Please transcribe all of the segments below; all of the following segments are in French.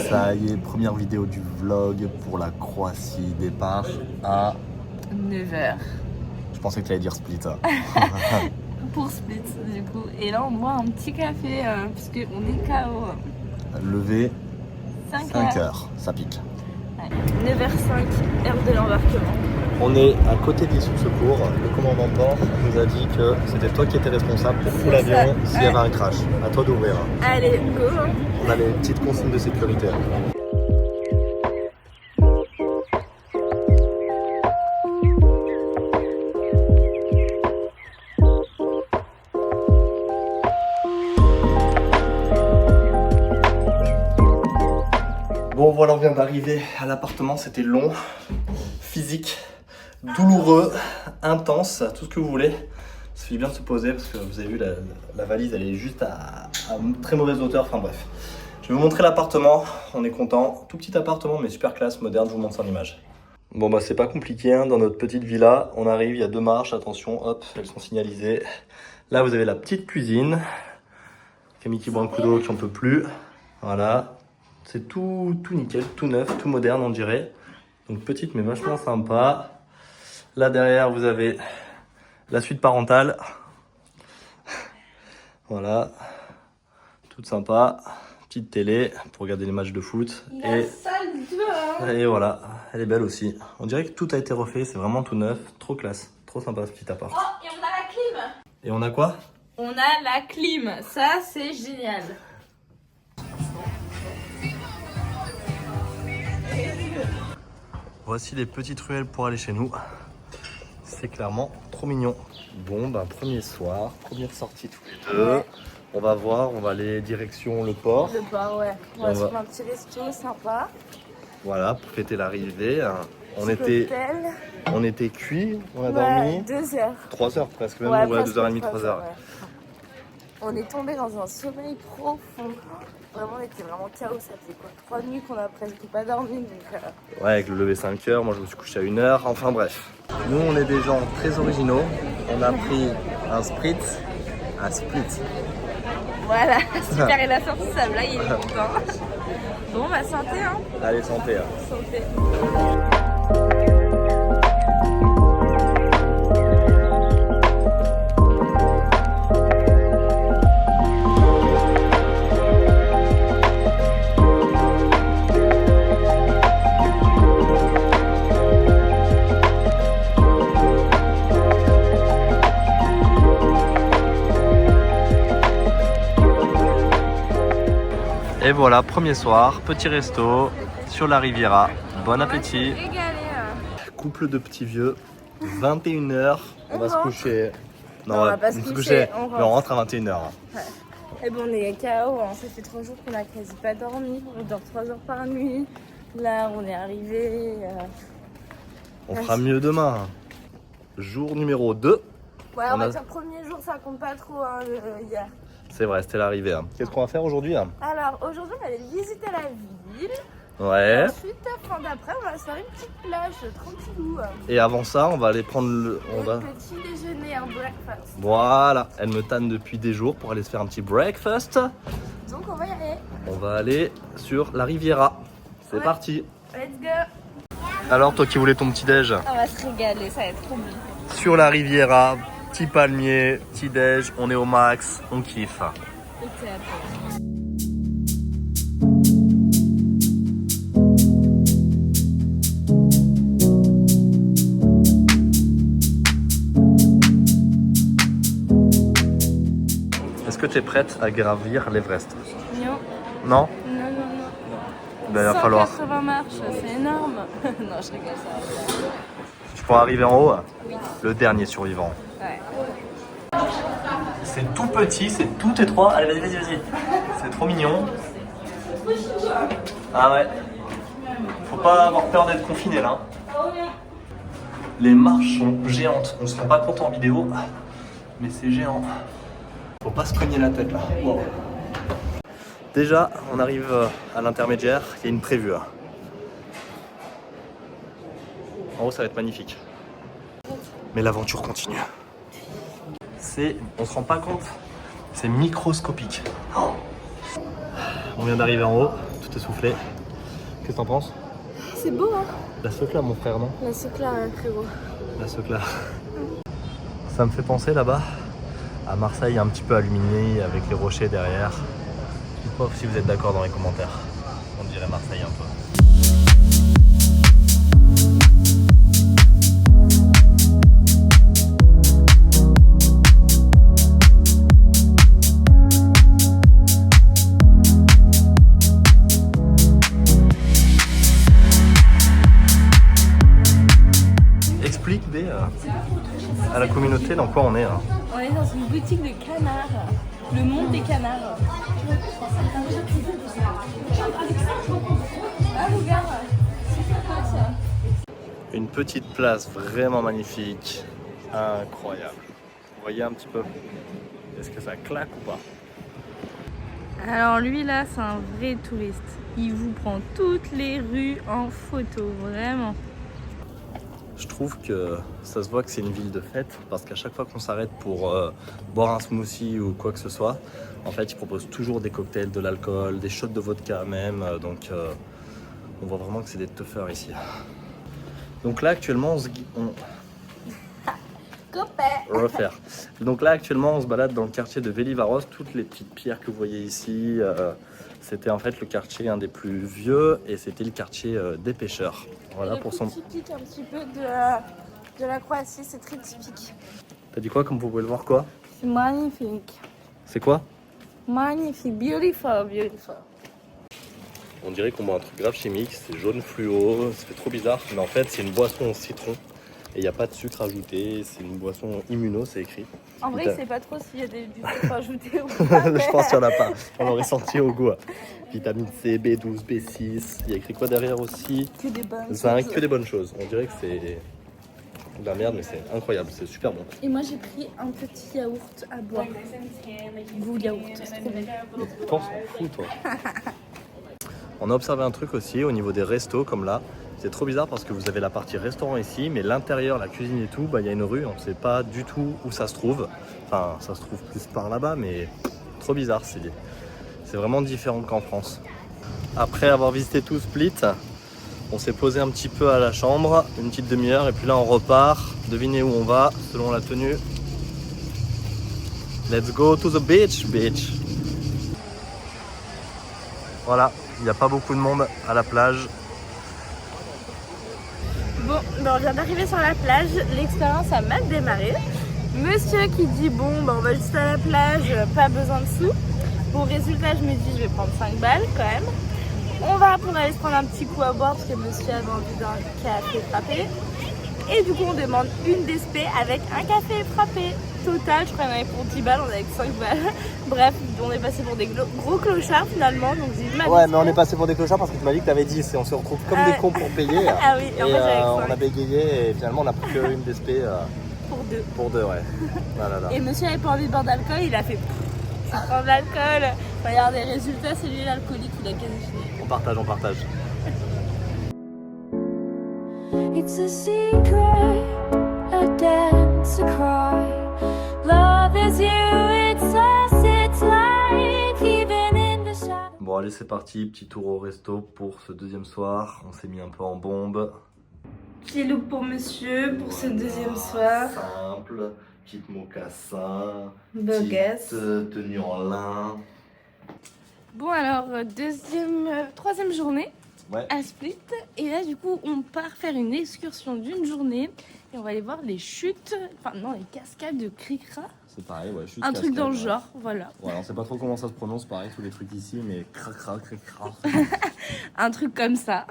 Ça y est, première vidéo du vlog pour la Croatie. Départ à 9h. Je pensais que tu allais dire Split. Pour Split, du coup. Et là, on boit un petit café, puisqu'on est KO. Levé 5 5h. heures, ça pique. Ouais. 9h05, heure de l'embarquement. On est à côté de l'issue de secours. Le commandant de bord nous a dit que c'était toi qui étais responsable pour tout l'avion s'il y avait un crash. À toi d'ouvrir. Allez, go. On a les petites consignes de sécurité. Bon voilà, on vient d'arriver à l'appartement, c'était long, physique, douloureux, intense, tout ce que vous voulez. Ça fait bien de se poser parce que vous avez vu la valise, elle est juste à une très mauvaise hauteur, enfin bref. Je vais vous montrer l'appartement, on est content, tout petit appartement mais super classe, moderne, je vous montre ça en image. Bon bah c'est pas compliqué, hein. Dans notre petite villa, on arrive, il y a 2 marches, attention, hop, elles sont signalisées. Là vous avez la petite cuisine, Camille qui boit un coup d'eau qui en peut plus, voilà. C'est tout nickel, tout neuf, tout moderne on dirait. Donc petite mais vachement sympa. Là derrière vous avez la suite parentale. Voilà, toute sympa. Petite télé pour regarder les matchs de foot. Et voilà, elle est belle aussi. On dirait que tout a été refait, c'est vraiment tout neuf, trop classe, trop sympa ce petit appart. Oh, et on a la clim. Et on a quoi? On a la clim, ça c'est génial. Voici les petites ruelles pour aller chez nous. C'est clairement trop mignon. Bon, bah premier soir, première sortie tous les deux. Ouais. On va voir, on va aller direction le port. Le port, ouais. On va se faire un petit resto sympa. Voilà, pour fêter l'arrivée. On était cuits, on a dormi 2 heures. 3 heures presque, même ouais, 2h30, 3 heures. Ouais. On est tombé dans un sommeil profond. Vraiment, on était vraiment KO, ça fait quoi 3 nuits qu'on a presque pas dormi. Donc, Ouais, avec le lever 5 heures, moi je me suis couché à 1h, enfin bref. Nous on est des gens très originaux. On a pris un split. Voilà, super, il a sorti sa blague, il est content. Bon, bah santé, hein. Allez, santé. Santé. Et voilà, premier soir, petit resto sur la Riviera. Bon appétit. Couple de petits vieux, 21h, on va se coucher. Non, on va pas se coucher, mais on rentre à 21h. Ouais. Et bon, on est KO, hein. Ça fait 3 jours qu'on a quasi pas dormi. On dort 3 heures par nuit. Là, on est arrivé. On fera mieux demain. Jour numéro 2. Ouais, on va dire premier jour, ça compte pas trop hier. C'est vrai, c'était l'arrivée. Qu'est-ce qu'on va faire aujourd'hui? Alors, aujourd'hui, on va aller visiter la ville. Ouais. Et ensuite, fin d'après, on va se faire une petite plage tranquillou. Et avant ça, on va aller prendre le petit déjeuner, un breakfast. Voilà, elle me tanne depuis des jours pour aller se faire un petit breakfast. Donc, on va y aller. On va aller sur la Riviera. C'est parti. Let's go. Alors, toi qui voulais ton petit déj? On va se régaler, ça va être trop bien. Sur la Riviera, petit palmier, petit déj, on est au max, on kiffe. Est-ce que tu es prête à gravir l'Everest? Non. Non? Non. Ben, il va falloir. 180 marches, c'est énorme. Non, je rigole, ça. Tu pourras arriver en haut? Oui. Le dernier survivant. Ouais. C'est tout petit, c'est tout étroit. Allez, vas-y. C'est trop mignon. Ah ouais. Faut pas avoir peur d'être confiné là. Les marches sont géantes. On se rend pas compte en vidéo, mais c'est géant. Faut pas se cogner la tête là. Wow. Déjà, on arrive à l'intermédiaire. Il y a une prévue. En haut, ça va être magnifique. Mais l'aventure continue. On se rend pas compte, c'est microscopique. Oh. On vient d'arriver en haut, tout te souffler. Qu'est-ce que t'en penses? C'est beau, hein? La Socla, mon frère, non? La Socla, frérot. La Socla. Ça me fait penser là-bas à Marseille, un petit peu aluminé avec les rochers derrière. Dites-moi si vous êtes d'accord dans les commentaires. On dirait Marseille un peu. Explique B à la communauté dans quoi on est. On est dans une boutique de canards. Le monde des canards. Ah, regarde. Une petite place vraiment magnifique. Incroyable. Vous voyez un petit peu? Est-ce que ça claque ou pas? Alors lui là, c'est un vrai touriste. Il vous prend toutes les rues en photo, vraiment. Je trouve que ça se voit que c'est une ville de fête parce qu'à chaque fois qu'on s'arrête pour boire un smoothie ou quoi que ce soit, en fait ils proposent toujours des cocktails, de l'alcool, des shots de vodka même, donc on voit vraiment que c'est des toughers ici. Donc là actuellement refaire. Donc là actuellement on se balade dans le quartier de Vélivaros, toutes les petites pierres que vous voyez ici, c'était en fait le quartier un des plus vieux et c'était le quartier des pêcheurs. Voilà pour son... typique un petit peu de la Croatie, c'est très typique. T'as dit quoi comme vous pouvez le voir quoi? C'est magnifique. C'est quoi? Magnifique, beautiful, beautiful. On dirait qu'on boit un truc grave chimique, c'est jaune fluo, ça fait trop bizarre, mais en fait c'est une boisson au citron et il n'y a pas de sucre ajouté, c'est une boisson immuno, c'est écrit. En vrai, je sais pas trop s'il y a du sucre ajouté ou pas. Je pense qu'il n'y en a pas, on l'aurait senti au goût. Vitamine C, B12, B6, il y a écrit quoi derrière aussi? Que des bonnes choses. Que des bonnes choses, on dirait que c'est de la merde mais c'est incroyable, c'est super bon. Et moi j'ai pris un petit yaourt à boire. Goût yaourt, c'est trop bon. Mais t'en s'en fous toi. On a observé un truc aussi au niveau des restos comme là. C'est trop bizarre parce que vous avez la partie restaurant ici, mais l'intérieur, la cuisine et tout, il y a une rue, on ne sait pas du tout où ça se trouve. Enfin, ça se trouve plus par là-bas, mais trop bizarre, c'est vraiment différent qu'en France. Après avoir visité tout Split, on s'est posé un petit peu à la chambre, une petite demi-heure, et puis là on repart. Devinez où on va, selon la tenue. Let's go to the beach, bitch. Voilà, il n'y a pas beaucoup de monde à la plage. Bon, on vient d'arriver sur la plage, l'expérience a mal démarré. Monsieur qui dit bon, on va juste à la plage, pas besoin de sous. Bon, résultat, je me dis je vais prendre 5 balles quand même. On va aller se prendre un petit coup à boire parce que monsieur avait envie d'un café frappé. Et du coup, on demande une DSP avec un café frappé. Total, je crois qu'on avait pour 10 balles, on avait que 5 balles. Bref, on est passé pour des gros clochards finalement. Donc ouais, mais on est passé pour des clochards parce que tu m'as dit que tu avais 10 et on se retrouve comme des cons pour payer. Ah oui, et en fait, on a bégayé et finalement on a pris qu'une DSP. Pour deux, ouais. Et monsieur avait pas envie de boire d'alcool, il a fait ça prend de l'alcool. Regardez, résultat, c'est lui l'alcoolique, il a quasi fini. On partage. It's a secret, a dance, a cry. Love is you, it's us, it's life, even in the shadow. Bon allez c'est parti, petit tour au resto pour ce deuxième soir. On s'est mis un peu en bombe. Petit look pour monsieur pour ce deuxième soir. Simple, petite mocassin, Boguesse. petite tenue en lin. Bon alors, troisième journée. Ouais. À Split, et là du coup on part faire une excursion d'une journée et on va aller voir les chutes, enfin non les cascades de Krikra. C'est pareil, ouais. Un truc dans le genre, voilà. Ouais, on sait pas trop comment ça se prononce, pareil, tous les trucs ici, mais Krikra. Un truc comme ça.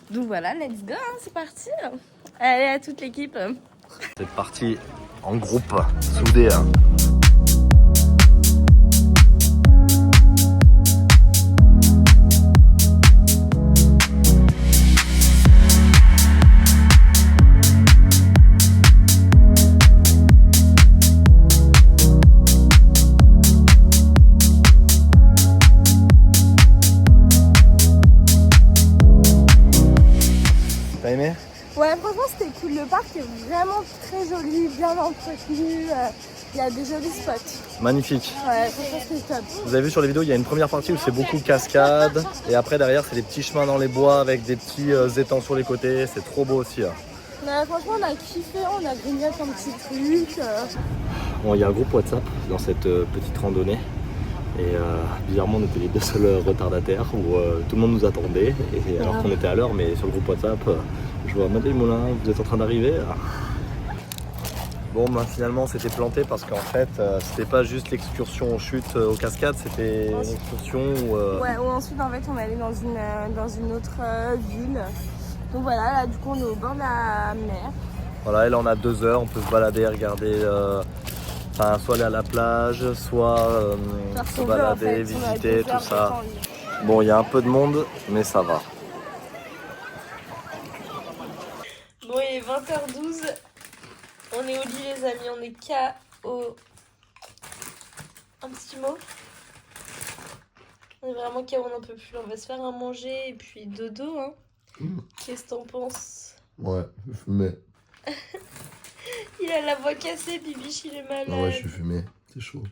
Donc voilà, let's go, hein, c'est parti. Allez à toute l'équipe. C'est parti en groupe, soudé. Hein. T'as aimé? Ouais, franchement c'était cool, le parc est vraiment très joli, bien entretenu, il y a des jolis spots. Magnifique. Ouais, franchement, c'est top. Vous avez vu sur les vidéos, il y a une première partie où c'est beaucoup cascade. Et après, derrière, c'est des petits chemins dans les bois avec des petits étangs sur les côtés. C'est trop beau aussi. Hein. Franchement, on a kiffé, on a grignoté un petit truc. Bon, il y a un groupe WhatsApp dans cette petite randonnée. Et bizarrement, on était les deux seuls retardataires où tout le monde nous attendait. Et alors qu'on était à l'heure, mais sur le groupe WhatsApp, je vois Madeleine Moulin, vous êtes en train d'arriver. Bon, ben, finalement, c'était planté parce qu'en fait, c'était pas juste l'excursion chute aux cascades, c'était une excursion où. Ouais, où ensuite, en fait, on allait dans une autre ville. Donc voilà, là, du coup, on est au bord de la mer. Voilà, et là, on a 2 heures, on peut se balader, regarder. Soit aller à la plage, soit se balader, en fait, visiter, tout ça. Bon, il y a un peu de monde, mais ça va. Bon, il est 20h12. On est au lit, les amis. On est KO. Un petit mot. On est vraiment KO, on n'en peut plus. On va se faire un manger et puis dodo. Hein. Qu'est-ce que t'en penses? Ouais, je fumais. Il a la voix cassée, Bibiche, il est malade. Ah ouais, je suis fumé, c'est chaud.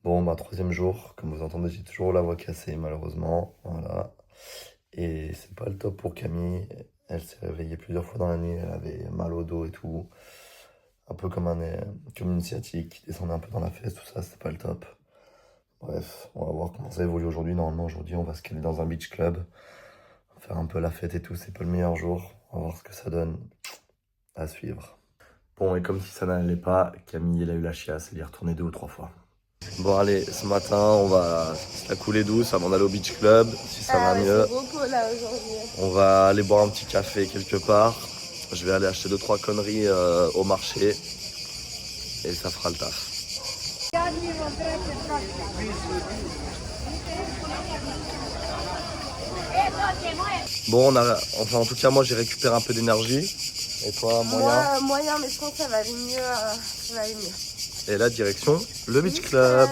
Bon, bah, 3e jour, comme vous entendez, j'ai toujours la voix cassée, malheureusement. Voilà. Et c'est pas le top pour Camille. Elle s'est réveillée plusieurs fois dans la nuit, elle avait mal au dos et tout. Un peu comme une sciatique qui descendait un peu dans la fesse, tout ça, c'était pas le top. Bref, on va voir comment ça évolue aujourd'hui. Normalement, aujourd'hui, on va se caler dans un beach club. Faire un peu la fête et tout, c'est pas le meilleur jour. On va voir ce que ça donne. À suivre. Bon, et comme si ça n'allait pas, Camille, elle a eu la chiasse, elle y est retournée 2 ou 3 fois. Bon, allez, ce matin, on va se la couler douce avant d'aller au beach club, si ça va mieux. C'est repos là aujourd'hui. On va aller boire un petit café quelque part. Je vais aller acheter 2-3 conneries au marché. Et ça fera le taf. Bon, en tout cas, moi, j'ai récupéré un peu d'énergie. Et toi, moyen? Moyen, mais je pense que ça va aller mieux. Et là, direction le beach club.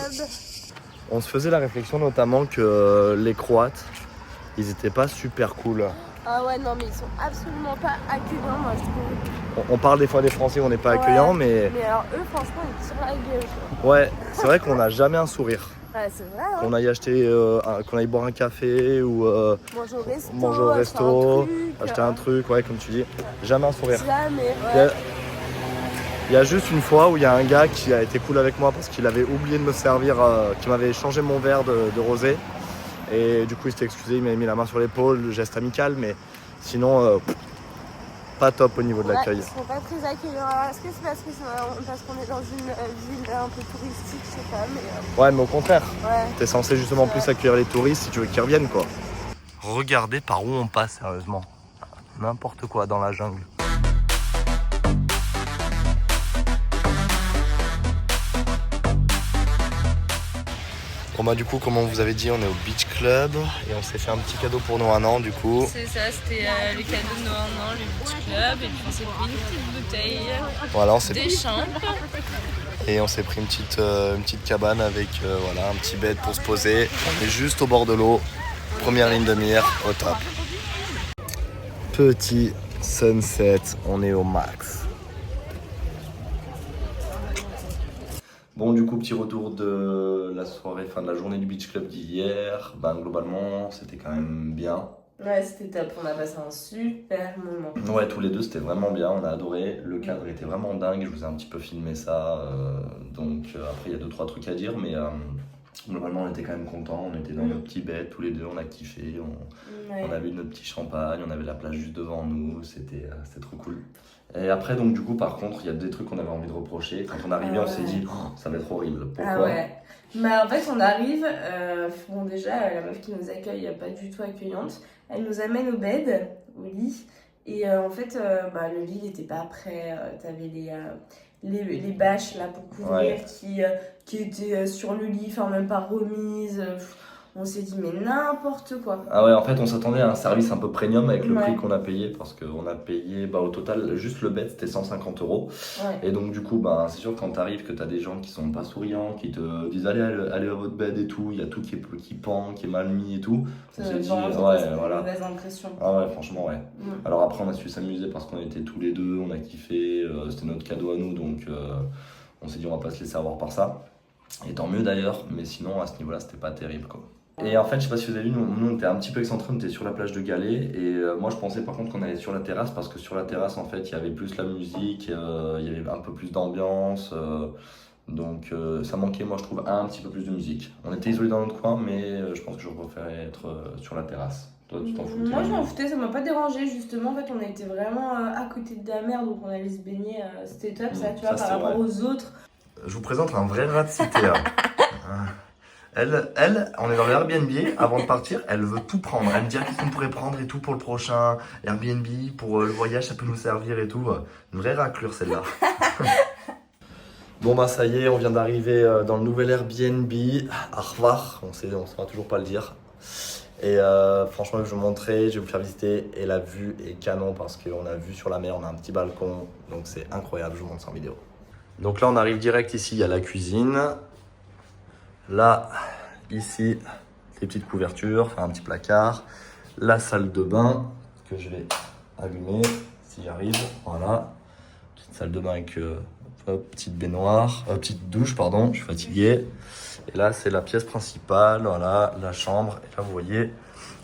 On se faisait la réflexion notamment que les Croates, ils étaient pas super cool. Ah ouais, non, mais ils sont absolument pas accueillants, moi, je trouve. On parle des fois des Français où on n'est pas accueillants, mais... Mais alors, eux, franchement, ils tirent la gueule, quoi. Ouais, c'est vrai qu'on n'a jamais un sourire. Ouais, c'est vrai, hein. Qu'on aille acheter, qu'on aille boire un café ou manger au resto, acheter un truc, ouais, comme tu dis. Jamais un sourire. Jamais, ouais. Il y a juste une fois où il y a un gars qui a été cool avec moi parce qu'il avait oublié de me servir, qui m'avait changé mon verre de rosé. Et du coup, il s'était excusé, il m'avait mis la main sur l'épaule, le geste amical, mais sinon, pas top au niveau de l'accueil. Ils sont pas très accueillants. Alors, est-ce que c'est parce qu'on est dans une ville un peu touristique, je sais pas, mais... Ouais, mais au contraire, ouais. T'es censé justement plus accueillir les touristes si tu veux qu'ils reviennent, quoi. Regardez par où on passe, sérieusement. N'importe quoi dans la jungle. Bon bah du coup, comme on vous avait dit, on est au Beach Club et on s'est fait un petit cadeau pour nos 1 an du coup. C'est ça, c'était le cadeau de nos 1 an, le Beach Club, et puis on s'est pris une petite bouteille Voilà, on s'est des champs. Et on s'est pris une petite cabane avec voilà, un petit bed pour se poser. On est juste au bord de l'eau, première ligne de mire, au top. Petit sunset, on est au max. Bon, du coup, petit retour de la soirée, fin de la journée du Beach Club d'hier. Ben, globalement, c'était quand même bien. Ouais, c'était top, on a passé un super moment. Ouais, tous les deux, c'était vraiment bien, on a adoré. Le cadre était vraiment dingue, je vous ai un petit peu filmé ça. Donc après, il y a 2-3 trucs à dire, mais globalement, on était quand même contents. On était dans notre petit bed, tous les deux, on a kiffé. On avait notre petit champagne, on avait la plage juste devant nous, c'était trop cool. Et après, donc du coup, par contre, il y a des trucs qu'on avait envie de reprocher. Quand on arrivait, on s'est dit, oh, ça va être horrible. Pourquoi? Ah ouais. Bah, en fait, on arrive, bon déjà, la meuf qui nous accueille n'est pas du tout accueillante. Elle nous amène au bed, au lit. Et en fait, bah, le lit n'était pas prêt. T'avais les bâches là pour couvrir qui étaient sur le lit, enfin même pas remises. On s'est dit mais n'importe quoi. Ah ouais, en fait on s'attendait à un service un peu premium avec le prix qu'on a payé, parce qu'on a payé bah, au total juste le bed c'était 150 €. Ouais. Et donc du coup bah, c'est sûr quand t'arrives que t'as des gens qui sont pas souriants, qui te disent allez à votre bed et tout, il y a tout qui pend, qui est mal mis et tout. On s'est dit ouais voilà. Mauvaise impression. Ah ouais franchement ouais. Alors après on a su s'amuser parce qu'on était tous les deux, on a kiffé, c'était notre cadeau à nous donc On s'est dit on va pas se laisser avoir par ça. Et tant mieux d'ailleurs, mais sinon à ce niveau-là c'était pas terrible quoi. Et en fait, je sais pas si vous avez vu, nous on était un petit peu excentrés, on était sur la plage de Galets. Et moi je pensais par contre qu'on allait sur la terrasse parce que sur la terrasse en fait il y avait plus la musique, il y avait un peu plus d'ambiance. Donc ça manquait, moi je trouve, un petit peu plus de musique. On était isolés dans notre coin, mais je pense que je préférais être sur la terrasse. Toi tu t'en foutais? Moi je m'en foutais, ça m'a pas dérangé justement. En fait, on était vraiment à côté de la mer, donc on allait se baigner. C'était top ça, tu vois, par rapport aux autres. Je vous présente un vrai rat de cité. Elle, on est dans le Airbnb, avant de partir, elle veut tout prendre. Elle me dit qu'est-ce qu'on pourrait prendre et tout pour le prochain Airbnb, pour le voyage, ça peut nous servir et tout. Une vraie raclure celle-là. Bon bah ça y est, on vient d'arriver dans le nouvel Airbnb, Arvar, on saura toujours pas le dire. Et franchement, je vais vous montrer, je vais vous faire visiter. Et la vue est canon parce qu'on a vue sur la mer, on a un petit balcon. Donc c'est incroyable, je vous montre ça en vidéo. Donc là, on arrive direct ici, il y a la cuisine. Là, ici, les petites couvertures, enfin un petit placard. La salle de bain que je vais allumer si j'arrive. Voilà, petite salle de bain avec petite baignoire, petite douche, pardon, je suis fatigué. Et là, c'est la pièce principale, voilà, la chambre. Et là, vous voyez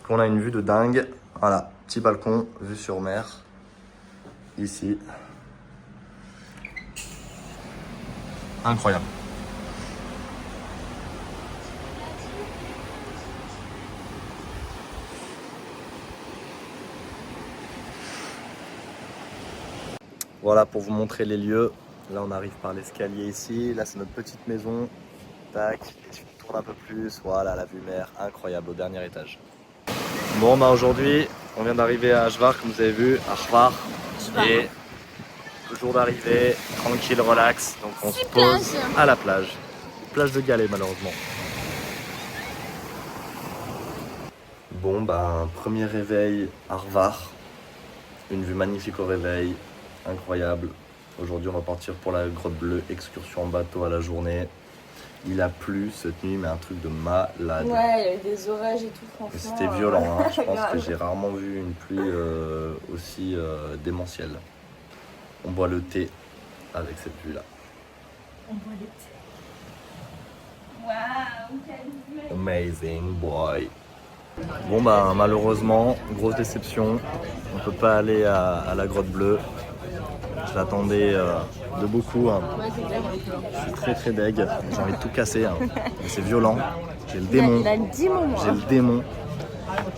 qu'on a une vue de dingue. Voilà, petit balcon, vue sur mer, ici. Incroyable. Voilà pour vous montrer les lieux. Là on arrive par l'escalier ici. Là c'est notre petite maison. Tac. Et si on tourne un peu plus, voilà la vue mer, incroyable au dernier étage. Bon bah aujourd'hui on vient d'arriver à Ajvar comme vous avez vu, Ajvar. Et jour d'arrivée, tranquille, relax. Donc on se pose à la plage. Plage de Galets malheureusement. Bon bah premier réveil Arvar. Une vue magnifique au réveil. Incroyable. Aujourd'hui, on va partir pour la Grotte Bleue, excursion en bateau à la journée. Il a plu cette nuit, mais un truc de malade. Ouais, il y a eu des orages et tout, franchement. C'était violent, hein. Je pense que j'ai rarement vu une pluie aussi démentielle. On boit le thé avec cette pluie-là. On boit le thé. Waouh, quelle vue. Amazing boy. Bon bah malheureusement, grosse déception. On peut pas aller à la Grotte Bleue. Je l'attendais de beaucoup. Hein. Je suis très deg. J'ai envie de tout casser. Hein. C'est violent. J'ai le démon. Il a le démon. J'ai le démon.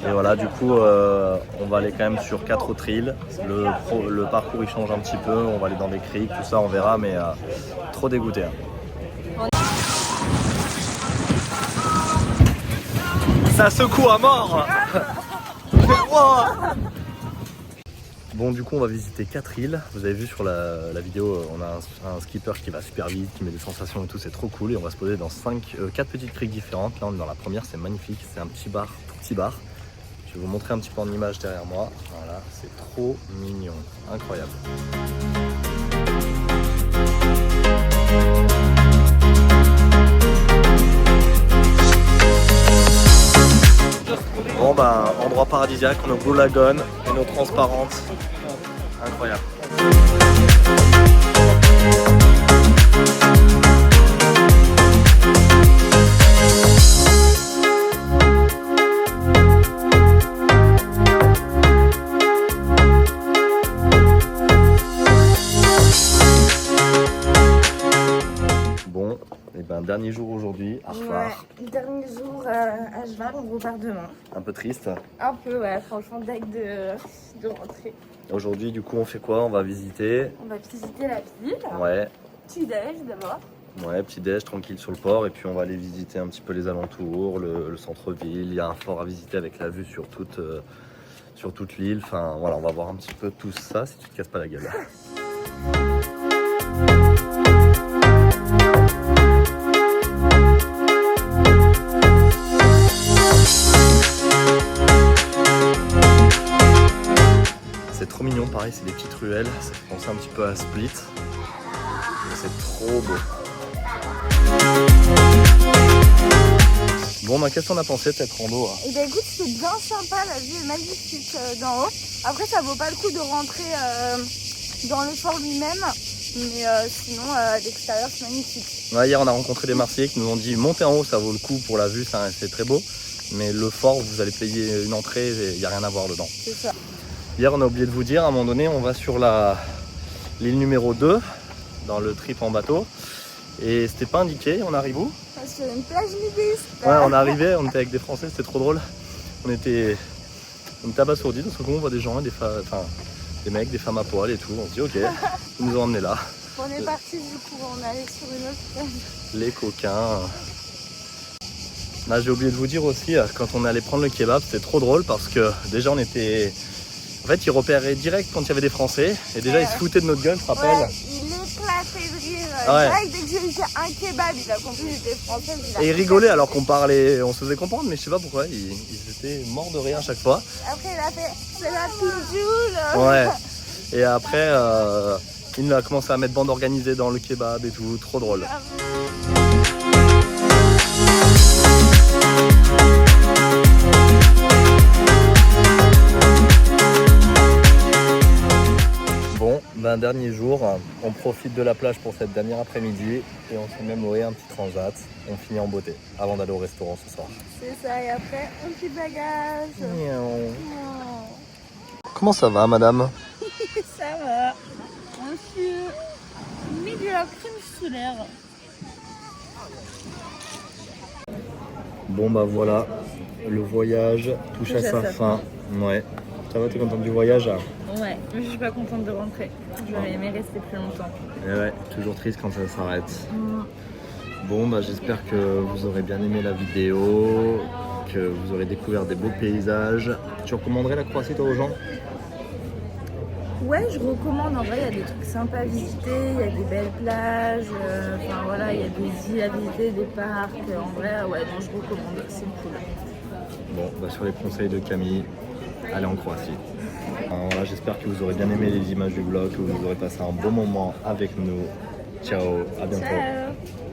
Et voilà, du coup, on va aller quand même sur 4 autres îles. Le parcours il change un petit peu. On va aller dans des criques, tout ça, on verra. Mais trop dégoûté. Hein. Ça secoue à mort. Bon, du coup, on va visiter 4 îles. Vous avez vu sur la vidéo, on a un skipper qui va super vite, qui met des sensations et tout, c'est trop cool. Et on va se poser dans 4 petites criques différentes. Là, on est dans la première, c'est magnifique. C'est un petit bar, tout petit bar. Je vais vous montrer un petit peu en image derrière moi. Voilà, c'est trop mignon, incroyable. Bon bah, endroit paradisiaque, nos Blue Lagoon et nos transparentes. Incroyable. Bon, et ben dernier jour aujourd'hui, Arvar. Ouais, dernier jour à Ajvar, on repart demain. Un peu triste. Un peu, ouais, franchement, deg de rentrer. Aujourd'hui, du coup, on fait quoi? On va visiter. On va visiter la ville. Ouais. Petit déj d'abord. Ouais, petit déj tranquille sur le port. Et puis on va aller visiter un petit peu les alentours, le centre-ville. Il y a un fort à visiter avec la vue sur toute l'île. Enfin, voilà, on va voir un petit peu tout ça si tu te casses pas la gueule. C'est trop mignon, pareil, c'est des petites ruelles. Ça fait penser un petit peu à Split. C'est trop beau. Bon, bah, qu'est-ce qu'on a pensé de cette rando? Et ben écoute, c'est bien sympa, la vue est magnifique d'en haut. Après, ça vaut pas le coup de rentrer dans le fort lui-même Mais sinon, l'extérieur c'est magnifique. Ouais, hier on a rencontré des Marseillais qui nous ont dit montez en haut, ça vaut le coup pour la vue, c'est très beau. Mais le fort, vous allez payer une entrée et il n'y a rien à voir dedans. C'est ça. Hier on a oublié de vous dire, à un moment donné on va sur l'île numéro 2 dans le trip en bateau. Et c'était pas indiqué, on arrive où? Sur une plage nudiste. Ouais, on est arrivé, on était avec des Français, c'était trop drôle. On était abasourdis, parce qu'on voit des gens, des mecs, des femmes à poil et tout. On se dit ok, ils nous ont emmenés là. On est parti du coup, on allait sur une autre plage. Les coquins. Là j'ai oublié de vous dire aussi, quand on allait prendre le kebab, c'était trop drôle parce que déjà on était... En fait ils repéraient direct quand il y avait des Français et déjà ils se foutaient de notre gueule, tu te rappelles? Ouais, il éclatait de rire. Ouais. Direct, dès que j'ai dit un kebab, il a compris que j'étais française. Et ils rigolaient alors qu'on parlait, on se faisait comprendre, mais je sais pas pourquoi, ils étaient morts de rire à chaque fois. Après il a fait, c'est la pigeoule. Ouais. Et après, il a commencé à mettre bande organisée dans le kebab et tout, trop drôle. Bon, ben dernier jour, on profite de la plage pour cette dernière après-midi et on s'est même loué un petit transat. On finit en beauté avant d'aller au restaurant ce soir. C'est ça, et après, un petit bagage. Miaou. Oh. Comment ça va, madame? Ça va. On s'est mis de la crème solaire. Bon bah voilà, le voyage touche à sa fin. Ouais. Ça va, t'es contente du voyage? Ouais, mais je suis pas contente de rentrer. J'aurais aimé rester plus longtemps. Et ouais, toujours triste quand ça s'arrête. Bon bah j'espère que vous aurez bien aimé la vidéo, que vous aurez découvert des beaux paysages. Tu recommanderais la Croatie toi aux gens? Ouais, je recommande. En vrai, il y a des trucs sympas à visiter, il y a des belles plages, enfin voilà, il y a des îles à visiter, des parcs. En vrai, ouais, non, je recommande, c'est cool. Bon, bah sur les conseils de Camille, allez en Croatie. Alors voilà, j'espère que vous aurez bien aimé les images du vlog, que vous aurez passé un bon moment avec nous. Ciao, à bientôt. Ciao.